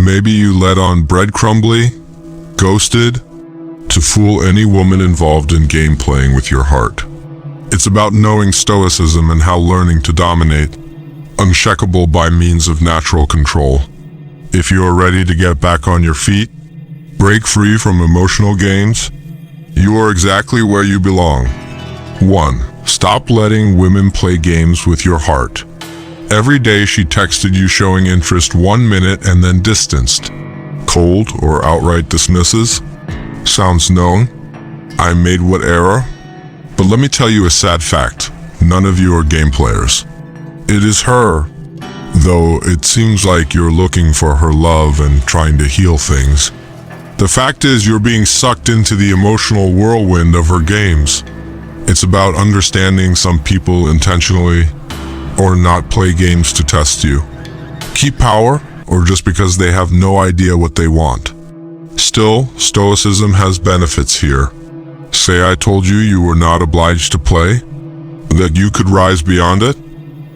Maybe you led on breadcrumbly, ghosted, to fool any woman involved in game playing with your heart. It's about knowing Stoicism and how learning to dominate, unshakable by means of natural control. If you are ready to get back on your feet, break free from emotional games, you are exactly where you belong. 1. Stop letting women play games with your heart. Every day she texted you showing interest 1 minute and then distanced. Cold or outright dismisses. Sounds known. I made what error? But let me tell you a sad fact. None of you are game players. It is her, though it seems like you're looking for her love and trying to heal things. The fact is you're being sucked into the emotional whirlwind of her games. It's about understanding some people intentionally or not play games to test you. Keep power or just because they have no idea what they want. Still, Stoicism has benefits here. Say I told you you were not obliged to play, that you could rise beyond it.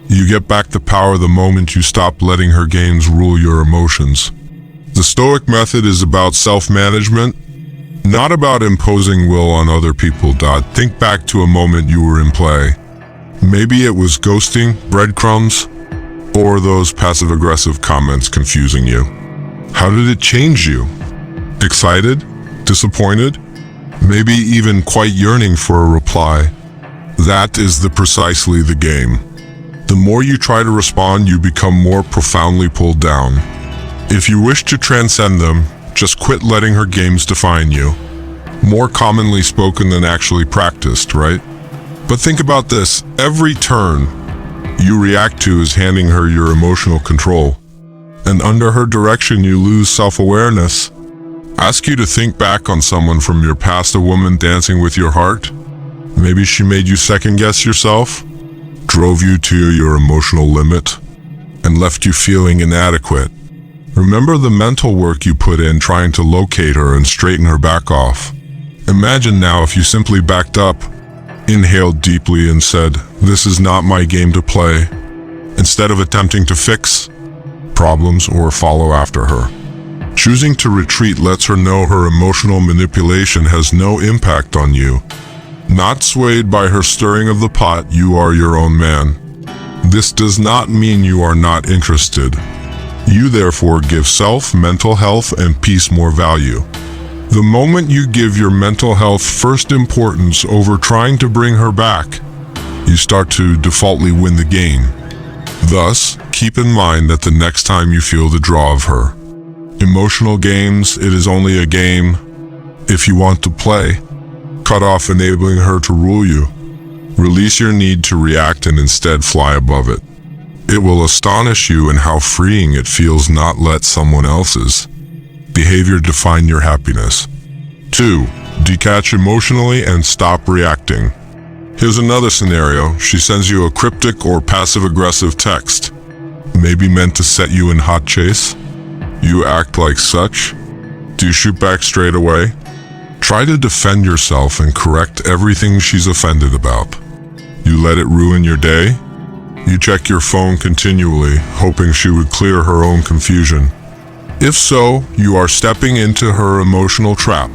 You get back the power the moment you stop letting her games rule your emotions. The Stoic method is about self-management, not about imposing will on other people. Think back to a moment you were in play. Maybe it was ghosting, breadcrumbs, or those passive-aggressive comments confusing you. How did it change you? Excited? Disappointed? Maybe even quite yearning for a reply. That is precisely the game. The more you try to respond, you become more profoundly pulled down. If you wish to transcend them, just quit letting her games define you. More commonly spoken than actually practiced, right? But think about this. Every turn you react to is handing her your emotional control. And under her direction, you lose self-awareness. Ask you to think back on someone from your past, a woman dancing with your heart. Maybe she made you second-guess yourself, drove you to your emotional limit, and left you feeling inadequate. Remember the mental work you put in trying to locate her and straighten her back off. Imagine now if you simply backed up, inhaled deeply and said, "This is not my game to play," instead of attempting to fix problems or follow after her. Choosing to retreat lets her know her emotional manipulation has no impact on you. Not swayed by her stirring of the pot, you are your own man. This does not mean you are not interested. You therefore give self, mental health, and peace more value. The moment you give your mental health first importance over trying to bring her back, you start to defaultly win the game. Thus, keep in mind that the next time you feel the draw of her emotional games, it is only a game. If you want to play, cut off enabling her to rule you. Release your need to react and instead fly above it. It will astonish you in how freeing it feels not let someone else's behavior define your happiness. 2. Detach emotionally and stop reacting. Here's another scenario. She sends you a cryptic or passive-aggressive text, maybe meant to set you in hot chase. You act like such? Do you shoot back straight away? Try to defend yourself and correct everything she's offended about. You let it ruin your day? You check your phone continually, hoping she would clear her own confusion. If so, you are stepping into her emotional trap.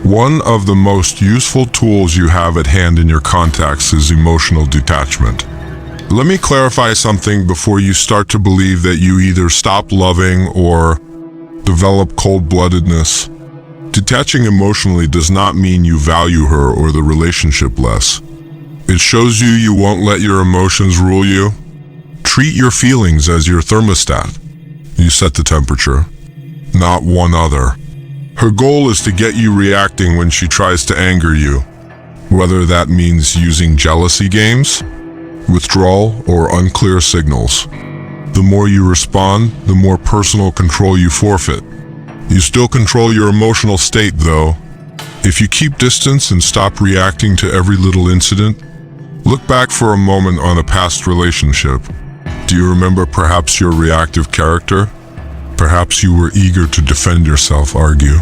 One of the most useful tools you have at hand in your contacts is emotional detachment. Let me clarify something before you start to believe that you either stop loving or develop cold-bloodedness. Detaching emotionally does not mean you value her or the relationship less. It shows you won't let your emotions rule you. Treat your feelings as your thermostat. You set the temperature, not one other. Her goal is to get you reacting when she tries to anger you, whether that means using jealousy games, withdrawal, or unclear signals. The more you respond, the more personal control you forfeit. You still control your emotional state, though. If you keep distance and stop reacting to every little incident, look back for a moment on a past relationship. Do you remember perhaps your reactive character? Perhaps you were eager to defend yourself, argue,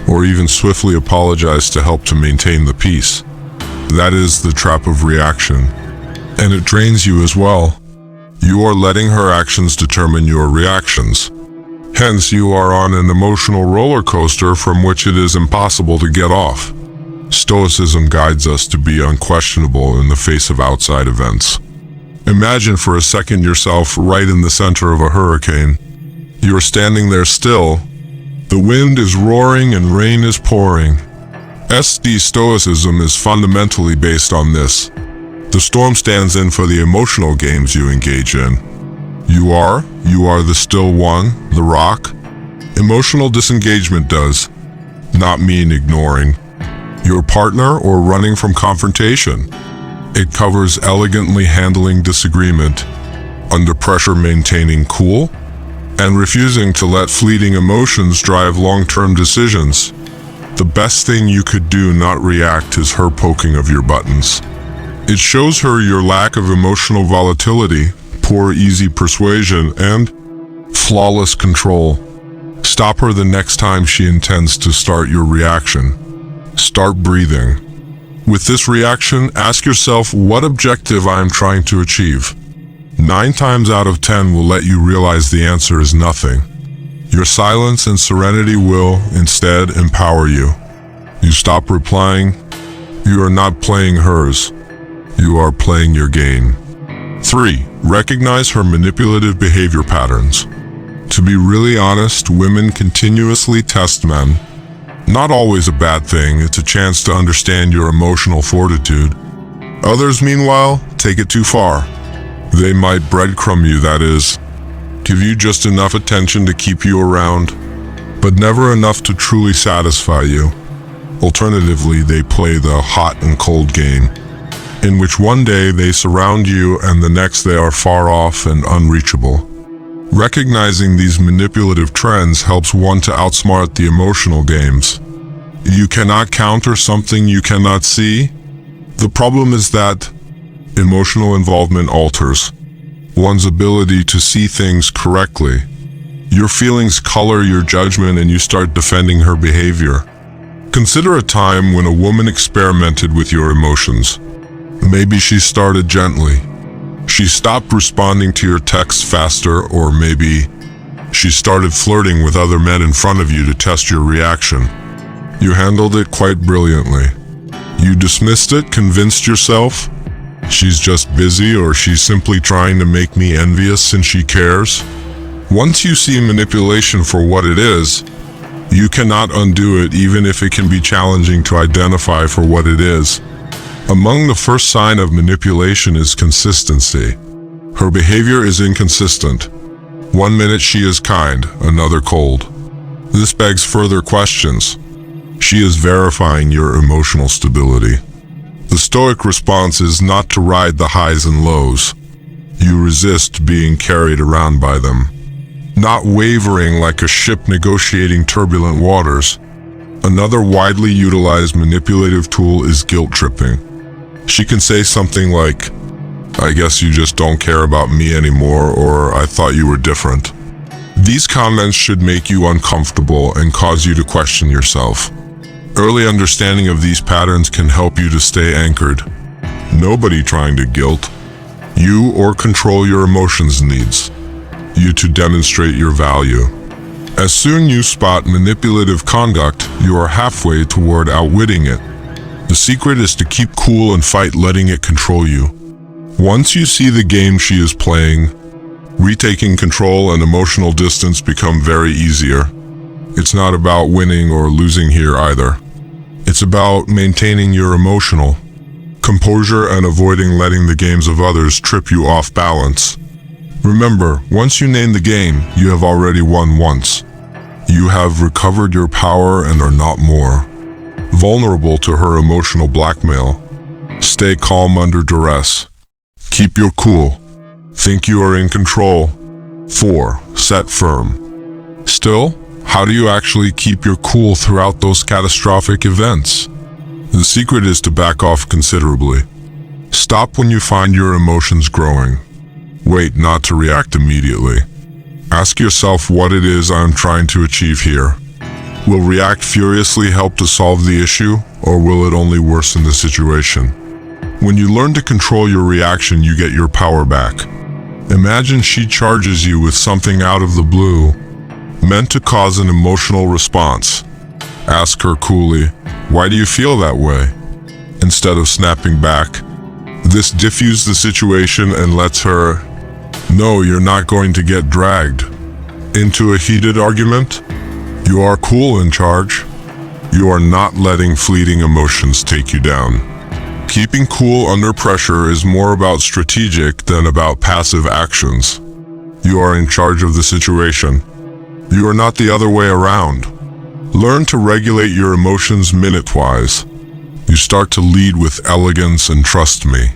or even swiftly apologize to help to maintain the peace. That is the trap of reaction, and it drains you as well. You are letting her actions determine your reactions. Hence, you are on an emotional roller coaster from which it is impossible to get off. Stoicism guides us to be unquestionable in the face of outside events. Imagine for a second yourself right in the center of a hurricane. You are standing there still. The wind is roaring and rain is pouring. Stoicism is fundamentally based on this. The storm stands in for the emotional games you engage in. You are the still one, the rock. Emotional disengagement does not mean ignoring your partner or running from confrontation. It covers elegantly handling disagreement, under pressure maintaining cool, and refusing to let fleeting emotions drive long-term decisions. The best thing you could do not react is her poking of your buttons. It shows her your lack of emotional volatility, poor easy persuasion, and flawless control. Stop her the next time she intends to start your reaction. Start breathing. With this reaction, ask yourself what objective I am trying to achieve. 9 times out of 10 will let you realize the answer is nothing. Your silence and serenity will, instead, empower you. You stop replying. You are not playing hers. You are playing your game. 3. Recognize her manipulative behavior patterns. To be really honest, women continuously test men. Not always a bad thing, it's a chance to understand your emotional fortitude. Others, meanwhile, take it too far. They might breadcrumb you, that is, give you just enough attention to keep you around, but never enough to truly satisfy you. Alternatively, they play the hot and cold game, in which one day they surround you and the next they are far off and unreachable. Recognizing these manipulative trends helps one to outsmart the emotional games. You cannot counter something you cannot see. The problem is that emotional involvement alters one's ability to see things correctly. Your feelings color your judgment and you start defending her behavior. Consider a time when a woman experimented with your emotions. Maybe she started gently. She stopped responding to your texts faster, or maybe she started flirting with other men in front of you to test your reaction. You handled it quite brilliantly. You dismissed it, convinced yourself, she's just busy or she's simply trying to make me envious since she cares. Once you see manipulation for what it is, you cannot undo it even if it can be challenging to identify for what it is. Among the first sign of manipulation is consistency. Her behavior is inconsistent. 1 minute she is kind, another cold. This begs further questions. She is verifying your emotional stability. The Stoic response is not to ride the highs and lows. You resist being carried around by them, not wavering like a ship negotiating turbulent waters. Another widely utilized manipulative tool is guilt tripping. She can say something like, "I guess you just don't care about me anymore," or "I thought you were different." These comments should make you uncomfortable and cause you to question yourself. Early understanding of these patterns can help you to stay anchored. Nobody trying to guilt you or control your emotions needs you to demonstrate your value. As soon you spot manipulative conduct, you are halfway toward outwitting it. The secret is to keep cool and fight letting it control you. Once you see the game she is playing, retaking control and emotional distance become very easier. It's not about winning or losing here either. It's about maintaining your emotional composure and avoiding letting the games of others trip you off balance. Remember, once you name the game, you have already won once. You have recovered your power and are not more vulnerable to her emotional blackmail. Stay calm under duress. Keep your cool. Think you are in control. 4. Set firm. Still, how do you actually keep your cool throughout those catastrophic events? The secret is to back off considerably. Stop when you find your emotions growing. Wait not to react immediately. Ask yourself what it is I'm trying to achieve here. Will react furiously help to solve the issue, or will it only worsen the situation? When you learn to control your reaction, you get your power back. Imagine she charges you with something out of the blue. meant to cause an emotional response. Ask her coolly, "Why do you feel that way?" Instead of snapping back. This diffuses the situation and lets her know you're not going to get dragged into a heated argument. You are cool in charge. You are not letting fleeting emotions take you down. Keeping cool under pressure is more about strategic than about passive actions. You are in charge of the situation. You are not the other way around. Learn to regulate your emotions minute-wise. You start to lead with elegance, and trust me.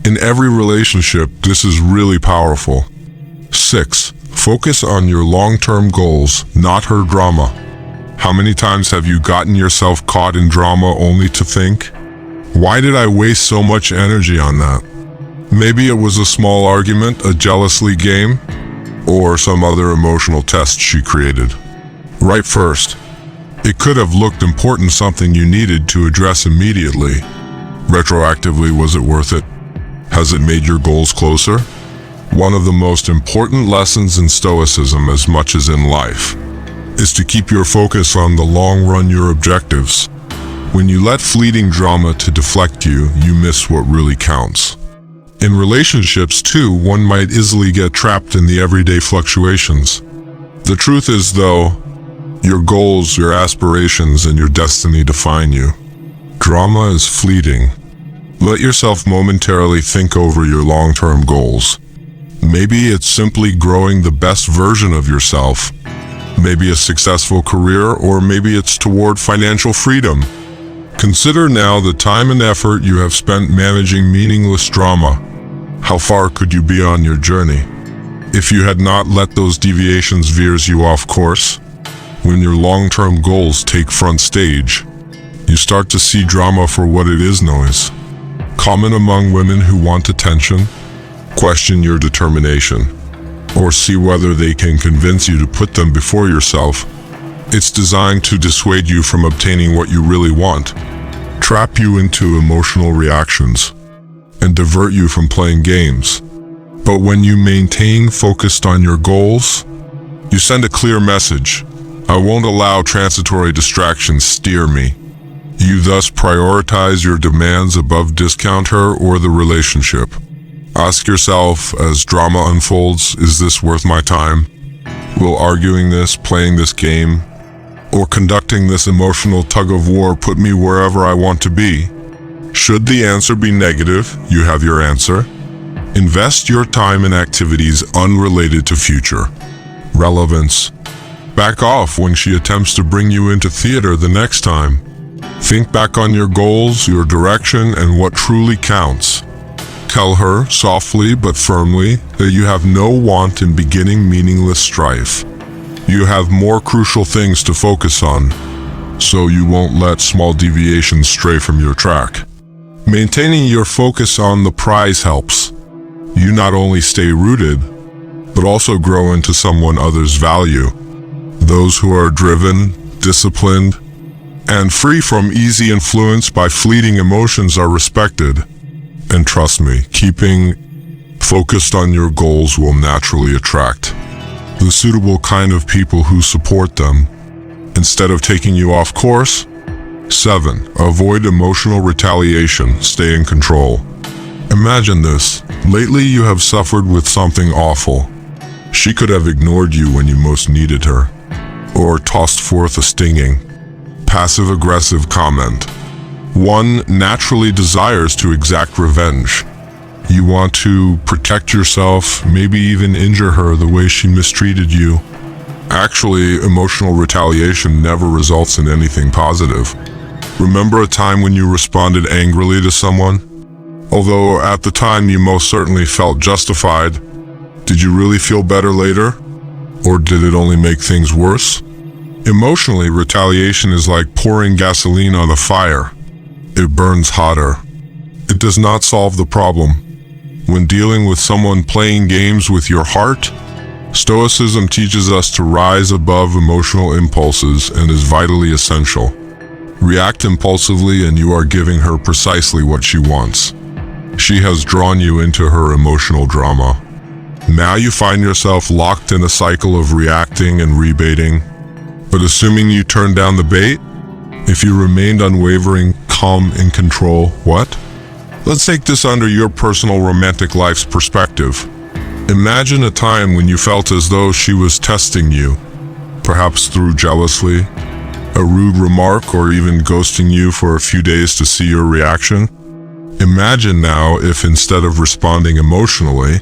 In every relationship, this is really powerful. 6. Focus on your long-term goals, not her drama. How many times have you gotten yourself caught in drama only to think, "Why did I waste so much energy on that?" Maybe it was a small argument, a jealousy game, or some other emotional test she created. Right first. It could have looked important, something you needed to address immediately. Retroactively, was it worth it? Has it made your goals closer? One of the most important lessons in Stoicism, as much as in life, is to keep your focus on the long run, your objectives. When you let fleeting drama to deflect you, you miss what really counts. In relationships too, one might easily get trapped in the everyday fluctuations. The truth is, though, your goals, your aspirations, and your destiny define you. Drama is fleeting. Let yourself momentarily think over your long-term goals. Maybe it's simply growing the best version of yourself. Maybe a successful career, or maybe it's toward financial freedom. Consider now the time and effort you have spent managing meaningless drama. How far could you be on your journey if you had not let those deviations veer you off course? When your long-term goals take front stage, you start to see drama for what it is: noise. Common among women who want attention. Question your determination, or see whether they can convince you to put them before yourself. It's designed to dissuade you from obtaining what you really want, trap you into emotional reactions, and divert you from playing games. But when you maintain focused on your goals, you send a clear message: I won't allow transitory distractions steer me. You thus prioritize your demands above discount her or the relationship. Ask yourself as drama unfolds, is this worth my time? Will arguing this, playing this game, or conducting this emotional tug-of-war put me wherever I want to be? Should the answer be negative, you have your answer. Invest your time in activities unrelated to future relevance. Back off when she attempts to bring you into theater the next time. Think back on your goals, your direction, and what truly counts. Tell her, softly but firmly, that you have no want in beginning meaningless strife. You have more crucial things to focus on, so you won't let small deviations stray from your track. Maintaining your focus on the prize helps. You not only stay rooted, but also grow into someone others value. Those who are driven, disciplined, and free from easy influence by fleeting emotions are respected. And trust me, keeping focused on your goals will naturally attract the suitable kind of people who support them, instead of taking you off course. 7. Avoid emotional retaliation. Stay in control. Imagine this. Lately you have suffered with something awful. She could have ignored you when you most needed her, or tossed forth a stinging, passive-aggressive comment. One naturally desires to exact revenge. You want to protect yourself, maybe even injure her the way she mistreated you. Actually, emotional retaliation never results in anything positive. Remember a time when you responded angrily to someone? Although at the time you most certainly felt justified, did you really feel better later? Or did it only make things worse? Emotionally, retaliation is like pouring gasoline on a fire. It burns hotter. It does not solve the problem. When dealing with someone playing games with your heart, Stoicism teaches us to rise above emotional impulses and is vitally essential. React impulsively and you are giving her precisely what she wants. She has drawn you into her emotional drama. Now you find yourself locked in a cycle of reacting and rebaiting. But assuming you turned down the bait, if you remained unwavering, calm, in control, what? Let's take this under your personal romantic life's perspective. Imagine a time when you felt as though she was testing you, perhaps through jealousy, a rude remark, or even ghosting you for a few days to see your reaction. Imagine now if instead of responding emotionally,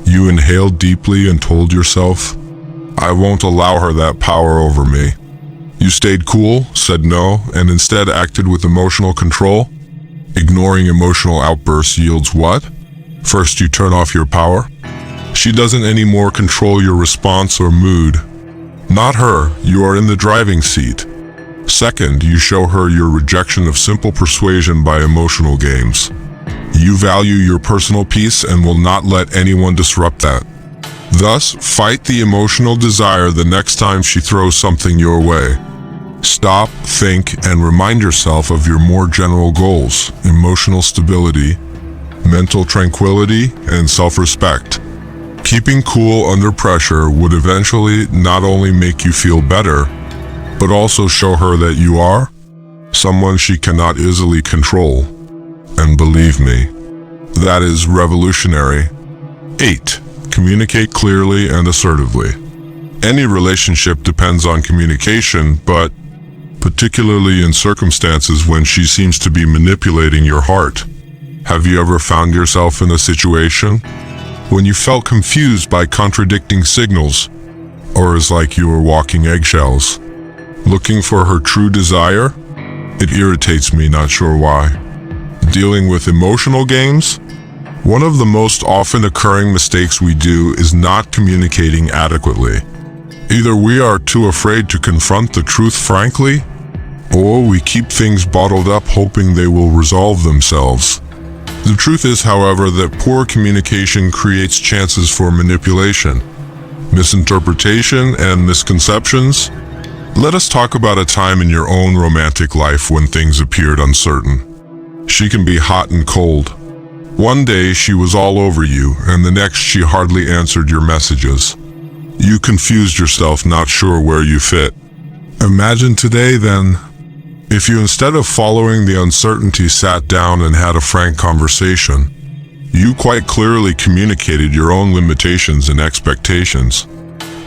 you inhaled deeply and told yourself, I won't allow her that power over me. You stayed cool, said no, and instead acted with emotional control. Ignoring emotional outbursts yields what? First, you turn off your power. She doesn't anymore control your response or mood. Not her, you are in the driving seat. Second, you show her your rejection of simple persuasion by emotional games. You value your personal peace and will not let anyone disrupt that. Thus, fight the emotional desire the next time she throws something your way. Stop, think, and remind yourself of your more general goals: emotional stability, mental tranquility, and self-respect. Keeping cool under pressure would eventually not only make you feel better, but also show her that you are someone she cannot easily control. And believe me, that is revolutionary. 8. Communicate clearly and assertively. Any relationship depends on communication, but particularly in circumstances when she seems to be manipulating your heart. Have you ever found yourself in a situation when you felt confused by contradicting signals, or is like you were walking eggshells, looking for her true desire? It irritates me, not sure why. Dealing with emotional games? One of the most often occurring mistakes we do is not communicating adequately. Either we are too afraid to confront the truth frankly, or we keep things bottled up hoping they will resolve themselves. The truth is, however, that poor communication creates chances for manipulation, misinterpretation, and misconceptions. Let us talk about a time in your own romantic life when things appeared uncertain. She can be hot and cold. One day she was all over you, and the next she hardly answered your messages. You confused yourself, not sure where you fit. Imagine today then, if you instead of following the uncertainty sat down and had a frank conversation. You quite clearly communicated your own limitations and expectations.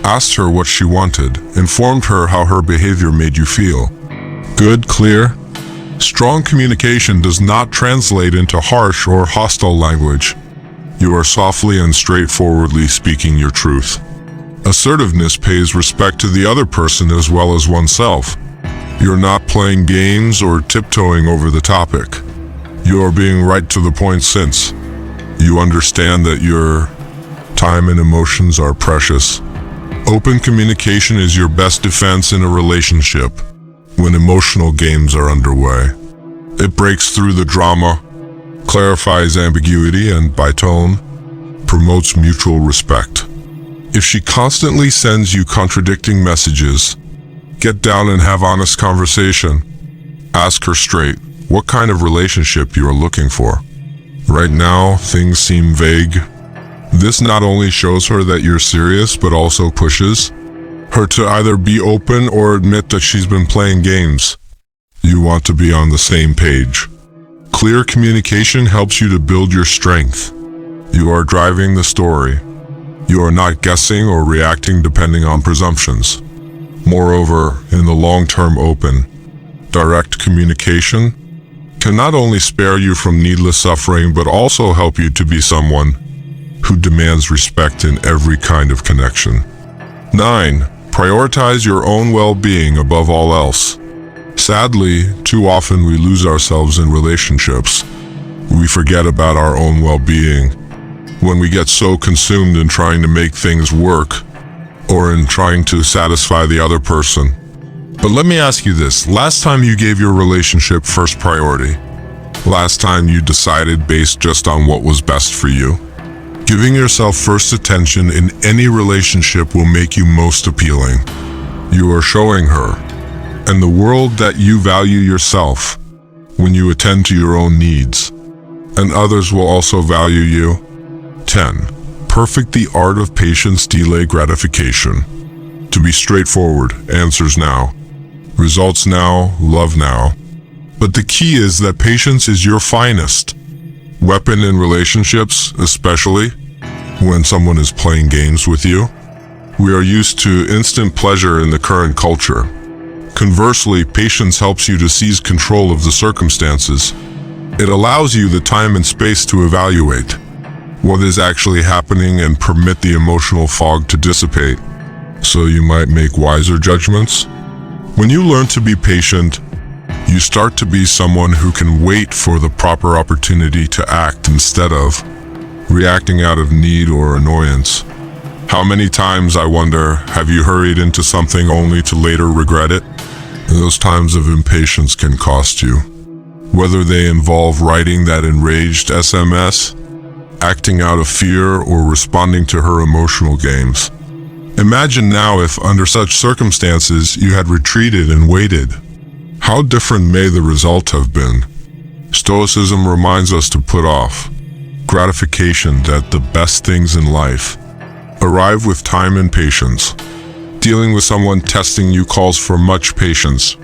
Asked her what she wanted, informed her how her behavior made you feel. Good, clear? Strong communication does not translate into harsh or hostile language. You are softly and straightforwardly speaking your truth. Assertiveness pays respect to the other person as well as oneself. You're not playing games or tiptoeing over the topic. You are being right to the point since you understand that your time and emotions are precious. Open communication is your best defense in a relationship when emotional games are underway. It breaks through the drama, clarifies ambiguity, and by tone, promotes mutual respect. If she constantly sends you contradicting messages, get down and have honest conversation. Ask her straight what kind of relationship you are looking for. Right now, things seem vague. This not only shows her that you're serious, but also pushes her to either be open or admit that she's been playing games. You want to be on the same page. Clear communication helps you to build your strength. You are driving the story. You are not guessing or reacting depending on presumptions. Moreover, in the long-term open, direct communication can not only spare you from needless suffering, but also help you to be someone who demands respect in every kind of connection. 9. Prioritize your own well-being above all else. Sadly, too often we lose ourselves in relationships. We forget about our own well-being when we get so consumed in trying to make things work or in trying to satisfy the other person. But let me ask you this. Last time you gave your relationship first priority? Last time you decided based just on what was best for you? Giving yourself first attention in any relationship will make you most appealing. You are showing her and the world that you value yourself when you attend to your own needs, and others will also value you. 10. Perfect the art of patience, delay gratification. To be straightforward, answers now. Results now, love now. But the key is that patience is your finest weapon in relationships, especially when someone is playing games with you. We are used to instant pleasure in the current culture. Conversely, patience helps you to seize control of the circumstances. It allows you the time and space to evaluate what is actually happening and permit the emotional fog to dissipate, so you might make wiser judgments. When you learn to be patient, you start to be someone who can wait for the proper opportunity to act instead of reacting out of need or annoyance. How many times, I wonder, have you hurried into something only to later regret it? Those times of impatience can cost you. Whether they involve writing that enraged SMS, acting out of fear, or responding to her emotional games. Imagine now if, under such circumstances, you had retreated and waited. How different may the result have been? Stoicism reminds us to put off gratification, that the best things in life arrive with time and patience. Dealing with someone testing you calls for much patience.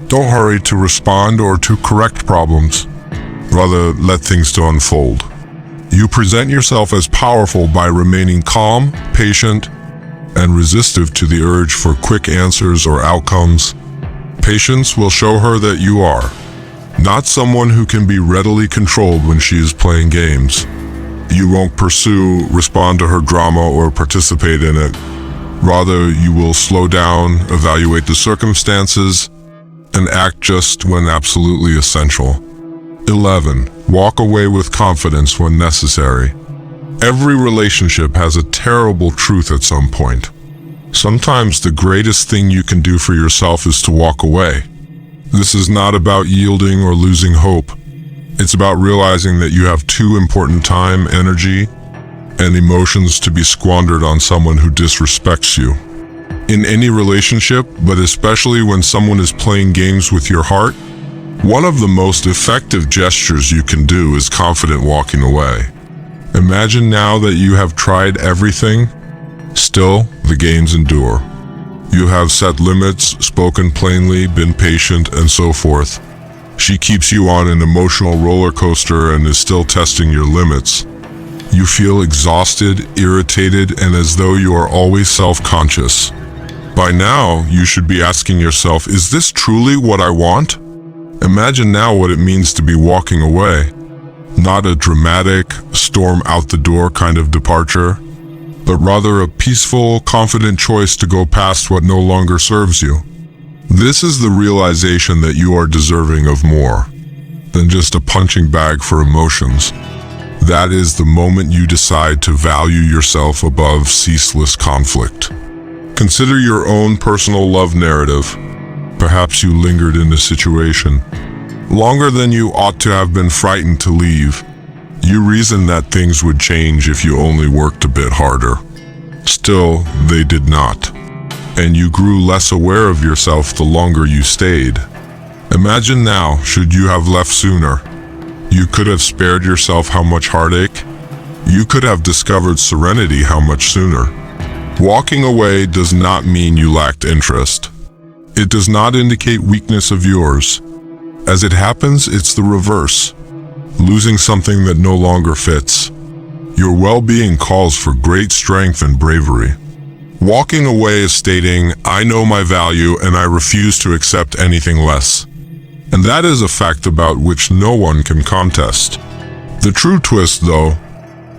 Don't hurry to respond or to correct problems. Rather, let things to unfold. You present yourself as powerful by remaining calm, patient, and resistive to the urge for quick answers or outcomes. Patience will show her that you are not someone who can be readily controlled when she is playing games. You won't pursue, respond to her drama, or participate in it. Rather, you will slow down, evaluate the circumstances, and act just when absolutely essential. 11. Walk away with confidence when necessary. Every relationship has a terrible truth at some point. Sometimes the greatest thing you can do for yourself is to walk away. This is not about yielding or losing hope. It's about realizing that you have too important time, energy, and emotions to be squandered on someone who disrespects you. In any relationship, but especially when someone is playing games with your heart, one of the most effective gestures you can do is confident walking away. Imagine now that you have tried everything. Still, the games endure. You have set limits, spoken plainly, been patient, and so forth. She keeps you on an emotional roller coaster and is still testing your limits. You feel exhausted, irritated, and as though you are always self-conscious. By now, you should be asking yourself, is this truly what I want? Imagine now what it means to be walking away. Not a dramatic, storm out the door kind of departure, but rather a peaceful, confident choice to go past what no longer serves you. This is the realization that you are deserving of more than just a punching bag for emotions. That is the moment you decide to value yourself above ceaseless conflict. Consider your own personal love narrative. Perhaps you lingered in a situation longer than you ought to have been frightened to leave. You reasoned that things would change if you only worked a bit harder. Still, they did not. And you grew less aware of yourself the longer you stayed. Imagine now, should you have left sooner, you could have spared yourself how much heartache? You could have discovered serenity how much sooner. Walking away does not mean you lacked interest. It does not indicate weakness of yours. As it happens, it's the reverse. Losing something that no longer fits. Your well-being calls for great strength and bravery. Walking away is stating, I know my value and I refuse to accept anything less. And that is a fact about which no one can contest. The true twist, though,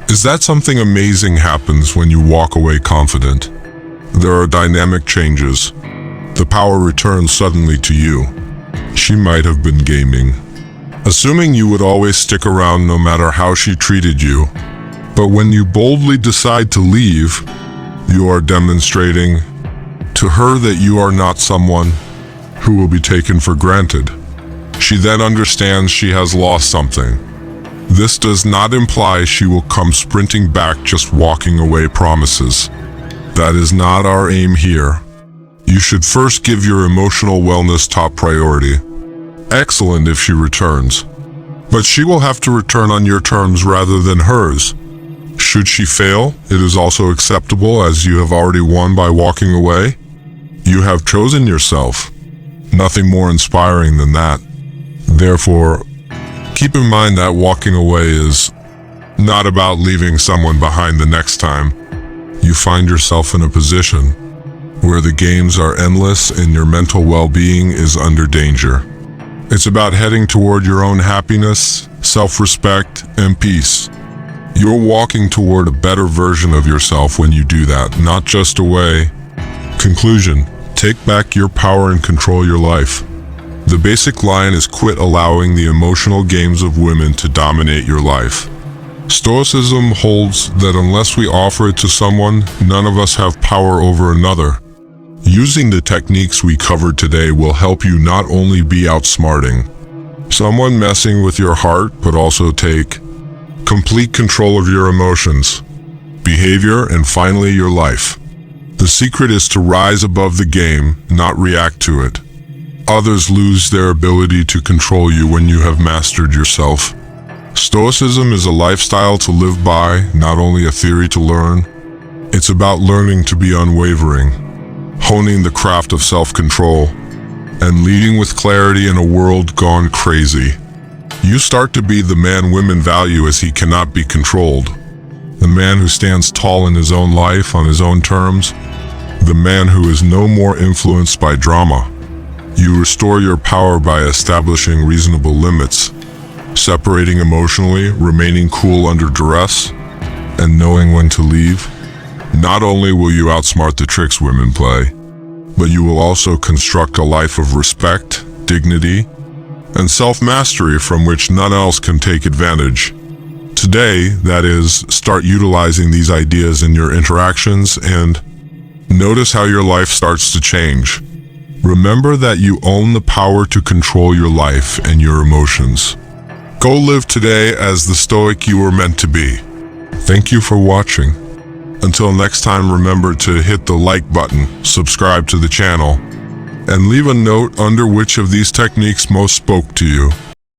is that something amazing happens when you walk away confident. There are dynamic changes. The power returns suddenly to you. She might have been gaming, assuming you would always stick around no matter how she treated you. But when you boldly decide to leave, you are demonstrating to her that you are not someone who will be taken for granted. She then understands she has lost something. This does not imply she will come sprinting back, just walking away promises. That is not our aim here. You should first give your emotional wellness top priority. Excellent if she returns, but she will have to return on your terms rather than hers. Should she fail, it is also acceptable, as you have already won by walking away. You have chosen yourself. Nothing more inspiring than that. Therefore, keep in mind that walking away is not about leaving someone behind the next time you find yourself in a position where the games are endless and your mental well-being is under danger. It's about heading toward your own happiness, self-respect, and peace. You're walking toward a better version of yourself when you do that, not just away. Conclusion: take back your power and control your life. The basic line is quit allowing the emotional games of women to dominate your life. Stoicism holds that unless we offer it to someone, none of us have power over another. Using the techniques we covered today will help you not only be outsmarting someone messing with your heart, but also take complete control of your emotions, behavior, and finally your life. The secret is to rise above the game, not react to it. Others lose their ability to control you when you have mastered yourself. Stoicism is a lifestyle to live by, not only a theory to learn. It's about learning to be unwavering, honing the craft of self-control, and leading with clarity in a world gone crazy. You start to be the man women value, as he cannot be controlled. The man who stands tall in his own life on his own terms. The man who is no more influenced by drama. You restore your power by establishing reasonable limits, separating emotionally, remaining cool under duress, and knowing when to leave. Not only will you outsmart the tricks women play, but you will also construct a life of respect, dignity, and self-mastery from which none else can take advantage. Today, that is, start utilizing these ideas in your interactions and notice how your life starts to change. Remember that you own the power to control your life and your emotions. Go live today as the Stoic you were meant to be. Thank you for watching. Until next time, remember to hit the like button, subscribe to the channel, and leave a note under which of these techniques most spoke to you.